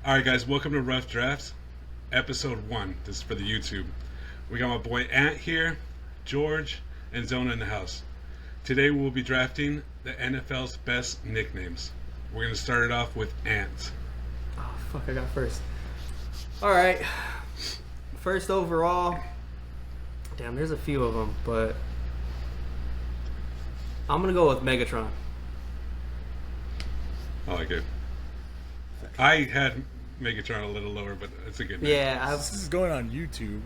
All right, guys, welcome to Rough Drafts, episode 1. This is for the YouTube. We got my boy Ant here, George, and Zona in the house. Today we'll be drafting the NFL's best nicknames. We're going to start it off with Ant. Oh, fuck, I got first. All right. First overall. Damn, there's a few of them, but I'm going to go with Megatron. I like it. I had Megatron a little lower, but it's a good name. Yeah, This is going on YouTube,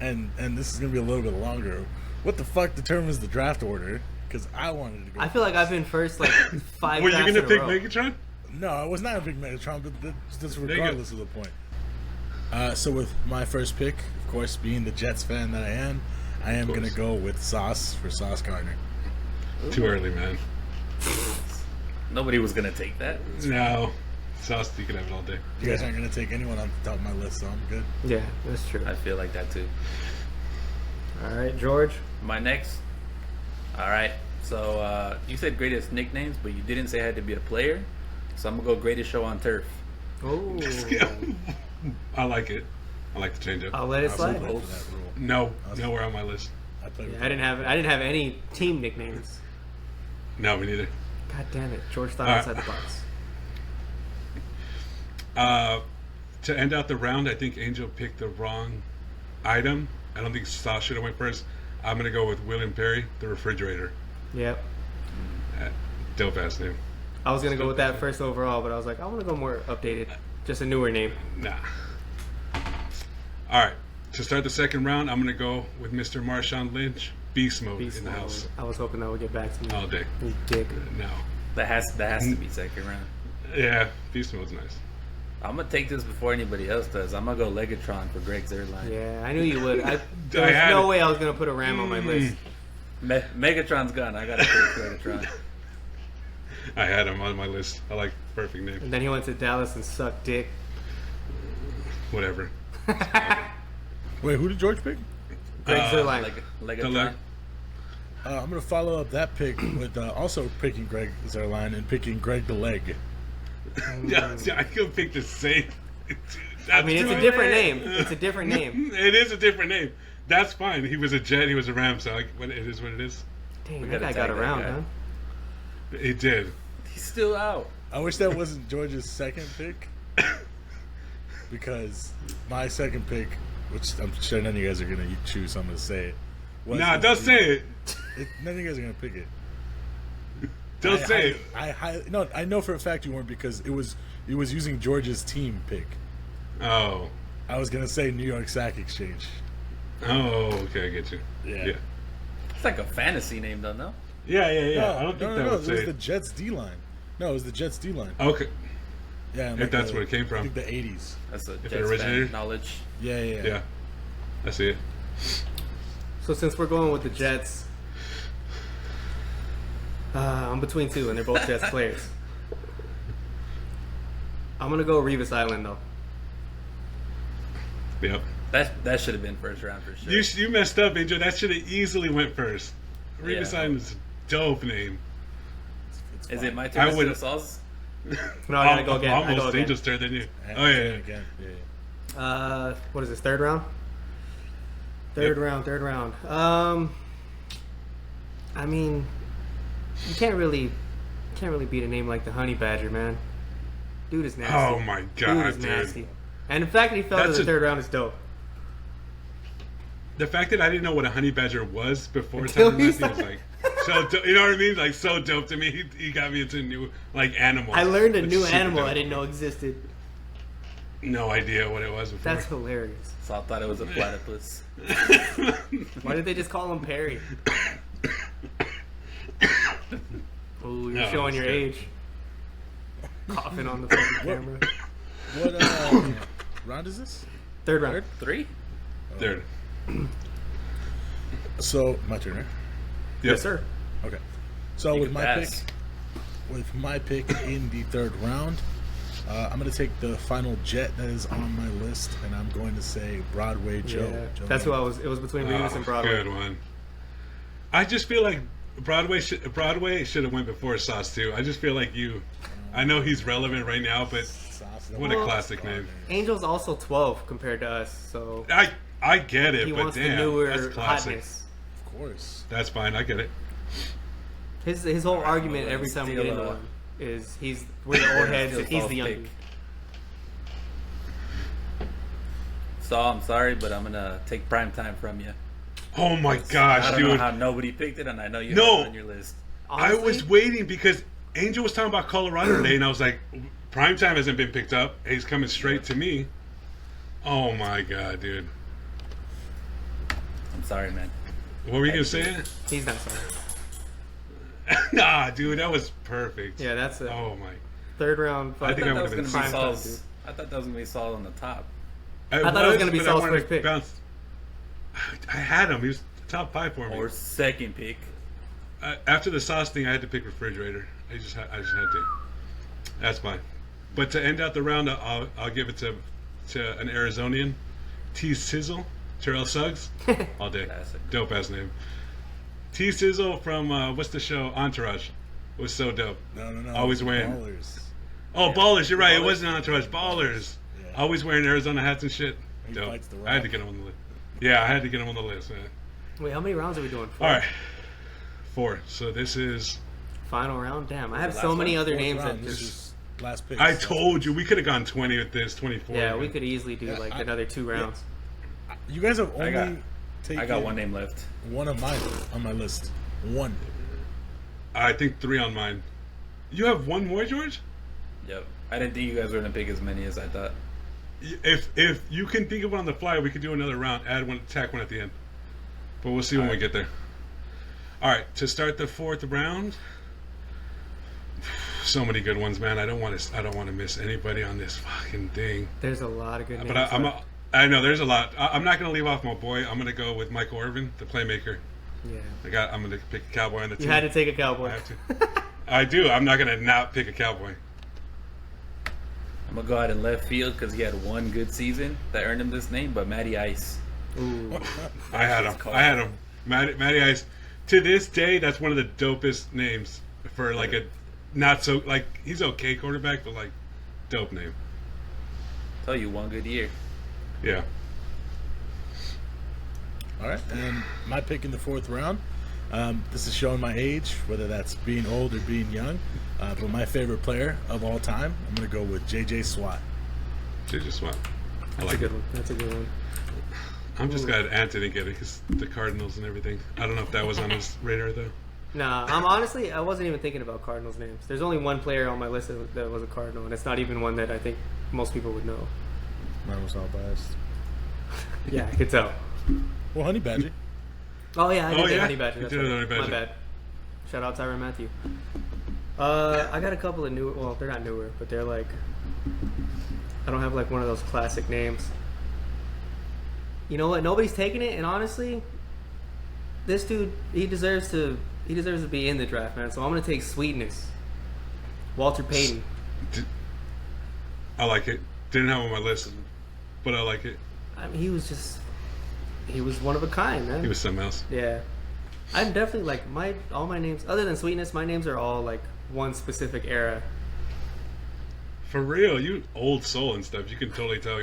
and this is going to be a little bit longer. What the fuck determines the draft order? Because I wanted to go. I feel like I've been first like 5 Were you drafts going to in a pick row. Megatron? No, I was not a big Megatron, but that's regardless of the point. So with my first pick, of course, being the Jets fan that I am going to go with Sauce for Sauce Gardner. Too early, man. Nobody was gonna take that. No. Sauce, you can have it all day. You guys aren't going to take anyone on the top of my list, so I'm good. Yeah, that's true. I feel like that too. All right, George. My next. All right. So you said greatest nicknames, but you didn't say it had to be a player. So I'm gonna go greatest show on turf. Oh, I like it. I like the change up. I'll let it I slide. voted for that rule. No, nowhere on my list. I played with Yeah, I didn't have any team nicknames. No, me neither. God damn it, George thought All right. outside the box. To end out the round, I think Angel picked the wrong item. I don't think Sauce should have went first. I'm going to go with William Perry, the refrigerator. Yep. Dope ass name. I was gonna go with that first overall, but I was like, I want to go more updated, just a newer name. Nah. All right. To start the second round, I'm going to go with Mr. Marshawn Lynch, Beast Mode Beast in the mode. house. I was hoping that would get back to me. All day. You dick. No. That has to be second round. Yeah, Beast Mode's nice. I'm gonna take this before anybody else does. I'm gonna go Legatron for Greg Zerline. Yeah, I knew you would. There I was had no it. way I was gonna put a Ram on my list. Megatron's gone. I gotta pick Legatron. I had him on my list. I like perfect name. And then he went to Dallas and sucked dick. Whatever. Wait, who did George pick? Greg Zerline. Legatron. I'm going to follow up that pick with also picking Greg Zerline and picking Greg the Leg. Yeah, see, I could pick the same. I mean, it's a different name. It's a different name. It is a different name. That's fine. He was a Jet. He was a Ram. So it is what it is. Dang, We that gotta guy got tag that around, guy. huh? He did. He's still out. I wish that wasn't George's second pick, because my second pick, which I'm sure none of you guys are going to choose, so I'm going to say it. was Nah, the- don't say it. None of you guys are going to pick it. Don't say it. I know for a fact you weren't, because it was using George's team pick. Oh. I was going to say New York Sack Exchange. Oh, okay, I get you. Yeah. Yeah. It's like a fantasy name, though. No. Yeah. No, I don't think no, that no, would it say was it. the Jets D line. No, it was the Jets D line. Okay. Yeah, If that's where it came I from. think the 80s. That's a it Jets originated? fan knowledge. Yeah. Yeah. I see it. So since we're going with the Jets, I'm between two, and they're both Jets players. I'm gonna go Revis Island though. Yep. That should have been first round for sure. You messed up, Angel. That should have easily went first. Revis Yeah. Island is a dope name. It's Is fine. it my I turn to would- steal sauce? No, I gotta go again. I go Almost. again. Angel's turn, then you. And Oh, yeah. again. Yeah. What is this? Third round. Third round. I mean, you can't really beat a name like the Honey Badger, man. Dude is nasty. Oh, my God, Dude is dude. nasty. And the fact that he fell to That's the a- third round is dope. The fact that I didn't know what a honey badger was before Until telling me he was like so you know what I mean? Like so dope to me. He got me into a new like animal. I learned a It's new super animal dope. I didn't know existed. No idea what it was before. That's hilarious. So I thought it was a platypus. Why did they just call him Perry? Ooh, you're No, showing your it's age. Coughing on the fucking camera. What round is this? Third round. 3? Third. So my turn, right? Yep. Yes, sir. Okay. So You with can my pass. pick in the third round, I'm going to take the final Jet that is on my list, and I'm going to say Broadway Joe. Yeah, Joe that's who Mann. I was. It was between Revis and Broadway. Good one. I just feel like Broadway should have went before Sauce too. I just feel like I know he's relevant right now, but Sauce. What a classic name. Angel's also 12 compared to us, so I get it, he but wants the damn, newer that's classic. hotness. Of course. That's fine. I get it. His whole argument well, every time we still, get into one is we're the old heads Still and he's false the young pick. dude. Saul, I'm sorry, but I'm gonna take prime time from you. Oh my I gosh, don't know dude! how nobody picked it, and I know you No. have it on your list. I Honestly, was waiting because Angel was talking about Colorado today, and I was like, "Primetime hasn't been picked up. He's coming straight to me." Oh my god, dude! I'm sorry, man. What were you gonna say? he's not sorry. Nah, dude, that was perfect. Yeah, that's a Oh my! third round. I think I that was would've gonna been be prime time, Saul's. I thought that was gonna be Saul on the top. I thought it was gonna be but I Saul's wanted first to pick. bounce- I had him. He was top 5 for me. Or second pick. After the sauce thing, I had to pick refrigerator. I just had to. That's fine. But to end out the round, I'll give it to an Arizonian, T-Sizzle, Terrell Suggs, all day. Classic. Dope ass name. T-Sizzle from what's the show? Entourage. Was so dope. No. Always wearing. Ballers. Oh, Yeah. Ballers. You're right. It Ballers. wasn't Entourage. Ballers. Yeah. Always wearing Arizona hats and shit. He Dope. fights the I had to Rock. get him on the list. Yeah, I had to get him on the list, man. Wait, how many rounds are we doing? Four? All right. 4. So this is. Final round. Damn, I have The so last many one? other Fourth names round, that this just. is last pick. I so- told you we could have gone 20 with this. 24. Yeah, man. we could easily do like another 2 rounds. You guys have only got- taken I got one name left. one of mine on my list. One. I think 3 on mine. You have one more, George? Yep. I didn't think you guys were gonna pick as many as I thought. If you can think of one on the fly, we could do another round. Add one, tack one at the end. But we'll see when we get there. All right, to start the 4th round. So many good ones, man. I don't want to miss anybody on this fucking thing. There's a lot of good names. But I know there's a lot. I'm not gonna leave off my boy. I'm gonna go with Michael Irvin, the playmaker. yeah. I'm gonna pick a Cowboy on the team. You had to take a I cowboy. have to. I do. I'm not gonna not pick a Cowboy. I'm gonna go out in left field because he had one good season that earned him this name, but Matty Ice. Ooh. I had him. cold. I had him. Matty Ice. To this day, that's one of the dopest names for like a not so like he's okay quarterback, but like dope name. Tell you one good year. Yeah. All right, and my pick in the 4th round. This is showing my age, whether that's being old or being young. But my favorite player of all time, I'm going to go with J.J. Swat. JJ Swat. I That's a like good it. one. That's a good one. I'm just glad Ant didn't get it because the Cardinals and everything. I don't know if that was on his radar though. Nah, I wasn't even thinking about Cardinals names. There's only one player on my list that was a Cardinal, and it's not even one that I think most people would know. Mine was all biased. Yeah, I could tell. Well, Honey Badger. Oh yeah, I did Oh, the yeah? Honey Badger. You That's did the right. Honey Badger. My bad. Shout out Tyrann Matthew. I got a couple of new. Well, they're not newer, but they're like. I don't have like one of those classic names. You know what? Nobody's taking it, and honestly, this dude he deserves to be in the draft, man. So I'm gonna take Sweetness. Walter Payton. I like it. Didn't have it on my list, but I like it. I mean, he was one of a kind, man. He was something else. Yeah. I'm definitely like all my names other than Sweetness, my names are all like one specific era. For real, you old soul and stuff. You can totally tell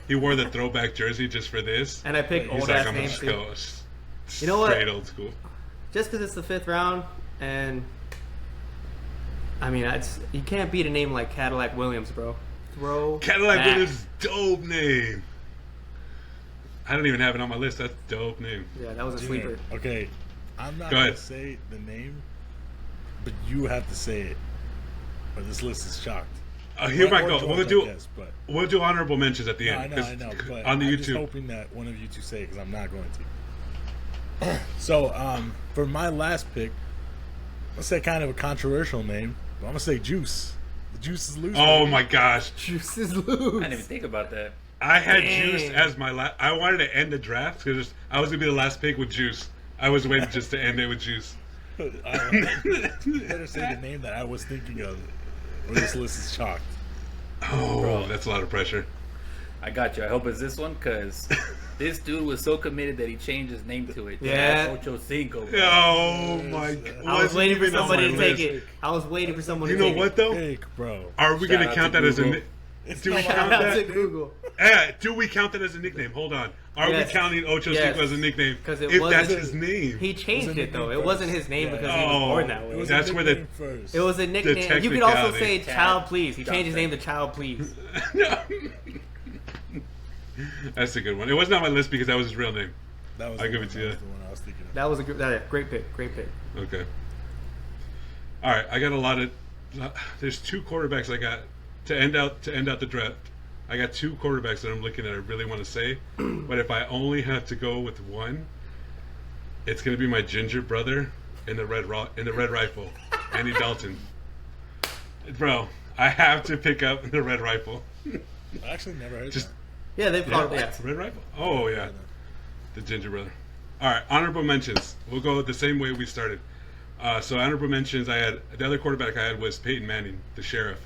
he wore the throwback jersey just for this. And I picked He's old like, ass I'm gonna names just too. go You know what? straight old school. Just because it's the 5th round, and I mean, you can't beat a name like Cadillac Williams, bro. Cadillac back. Williams, dope name. I don't even have it on my list. That's a dope name. Yeah, that was a sleeper. Okay, I'm not Go going ahead. to say the name, but you have to say it, or this list is shocked. Here Or might go. George, We'll I guess, but do honorable mentions at the no, end. I know, but on the I'm just YouTube. hoping that one of you two say it because I'm not going to. So, for my last pick, let's say kind of a controversial name. But I'm gonna say Juice. The Juice is loose. Oh baby. my gosh, Juice is I loose. didn't even think about that. I had Dang. Juice as my last. I wanted to end the draft because I was gonna be the last pick with Juice. I was waiting just to end it with Juice. You better say the name that I was thinking of, or this list is chalked. Oh, Bro. that's a lot of pressure. I got you. I hope it's this one because this dude was so committed that he changed his name to it. Yeah. Ocho Cinco. Bro. Oh my god! I was waiting for Wasn't even on somebody my to take list. it. I was waiting for someone You to know take what it. though? Pick, bro. Are we Shout gonna out count to that as a? Google. It's Do we not count my Shout out to that? Google. Do we count that as a nickname? Hold on. Are Yes. we counting Ocho Yes. Cinco as a nickname? 'Ccause it if wasn't- that's his name. He changed It was a it though. nickname It wasn't first. his name Yeah. because he was born that It way. was That's a where the- nickname first. It was a nickname. You could also say technicality. Child Please. He changed his Child name to Child Please. No. That's a good one. It wasn't on my list because that was his real name. That was I'll the give one- it to that you. was the one I was thinking of. That was a great pick. Great pick. Okay. All right, I got a lot of. There's two quarterbacks I got to end out the draft. I got two quarterbacks that I'm looking at. I really want to say, but if I only have to go with one, it's gonna be my ginger brother in the red rifle, Andy Dalton. Bro, I have to pick up the red rifle. I actually never heard Just- that. Yeah, they've called it. Yeah. Red rifle. Oh yeah, the ginger brother. All right, honorable mentions. We'll go the same way we started. So honorable mentions. I had the other quarterback I had was Peyton Manning, the sheriff.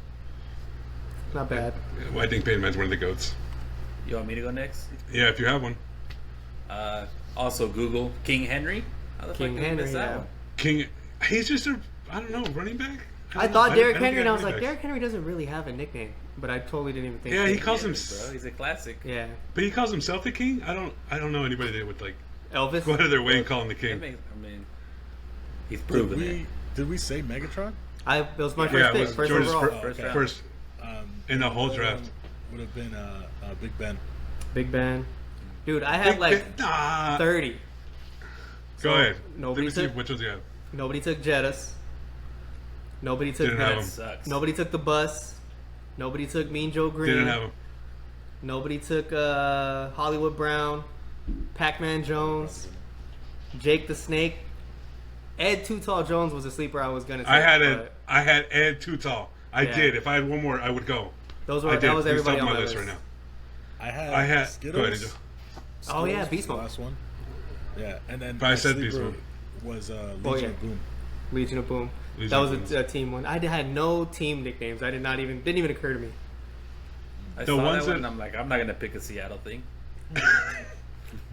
Not bad. I think Peyton Manning's one of the goats. You want me to go next? Yeah, if you have one. Also, Google King Henry. How the King fuck did we Henry, miss that yeah. one? King, he's just a, I don't know, running back? I don't know. thought don't- Derrick don't Henry, think and I was running like, backs. Derrick Henry doesn't really have a nickname, but I totally didn't even think. Yeah, so. he calls him, Bro, he's a classic. Yeah, but he calls himself the king. I don't know anybody that would like Elvis. go out of their way and call him the That king. makes, I mean, he's Did proven it. we say Megatron? It was my first Yeah, it pick, was first George's overall. First Okay. round. First in the whole other draft. one would have been Big Ben. Big Ben, dude, I had like Nah. 30. Go So, ahead. nobody Let me see took- which ones you have. Nobody took Jettis. Nobody took Didn't have That him. sucks. Nobody took the bus. Nobody took Mean Joe Green. Didn't have him. Nobody took Hollywood Brown, Pac-Man Jones, Jake the Snake. Ed Too Tall Jones was a sleeper I was gonna take. I had Ed Too Tall. I Yeah. did. If I had one more, I would go. Those I were did. that was He's everybody top on of my list list. right now. I had I had. Skittles. Go ahead, Angel. Oh, yeah, Skittles was Beast the Mode. last one. Yeah, and then But I my said Beast sleeper Mode. was Legion Oh, yeah. of Boom. Legion of Boom. Legion That was of Boom. a team one. I had no team nicknames. I didn't even occur to me. I The saw ones that one, that- and I'm like, I'm not gonna pick a Seattle thing.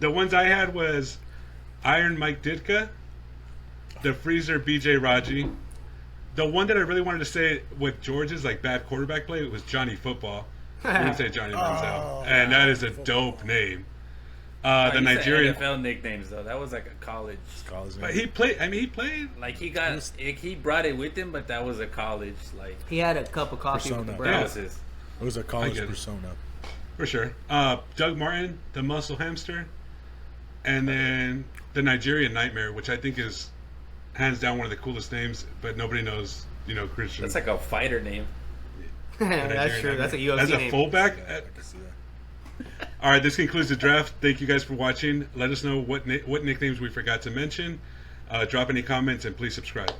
The ones I had was Iron Mike Ditka, the Freezer BJ Raji. The one that I really wanted to say with George's like bad quarterback play was Johnny Football. We didn't say Johnny Manziel, and that is a dope name. The You said Nigerian, NFL nicknames though. That was like a college. College but name. he played. I mean, he played. Like he brought it with him, but that was a college. Like He had a cup of coffee with the Persona. that Browns. was his. It was a college get it. persona. For sure. Doug Martin, the Muscle Hamster, and then the Nigerian Nightmare, which I think is hands down one of the coolest names, but nobody knows. Christian. That's like a fighter name. That's true. That's a UFC As a name. fullback. Yeah, I can see that. All right, this concludes the draft. Thank you guys for watching. Let us know what nicknames we forgot to mention. Drop any comments and please subscribe.